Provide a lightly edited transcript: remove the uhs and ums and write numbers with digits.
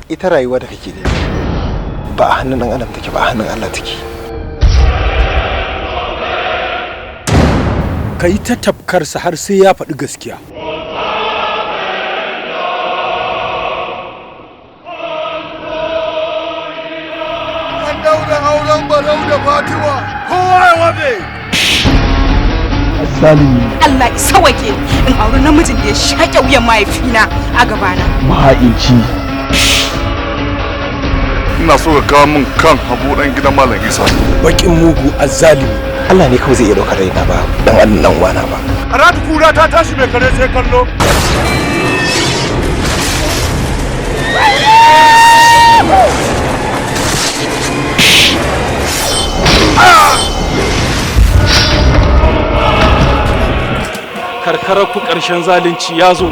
ita rayuwa da kake ne ba a hannun ɗan adam take ba a hannun Allah take. Ka yi ta tafkarsa har sai ya faɗi gaskiya. An daura auren Barau da Fatima, kowa ya wabe. Zalimi. Allah isa wake in auri namijin da ya shaƙe wuyan mahaifina a gabana. Maha'inci. Ina so ka kawo min kan Habu dan gidan Malam Isa. Baƙin mugu azzalimi. Allah ne kawai zai iya ɗaukar raina ba dan Allah dan uwana ba. Aratu kura ta tashi mai kare sai kallo. Karkarar ku ƙarshen zalunci ya zo.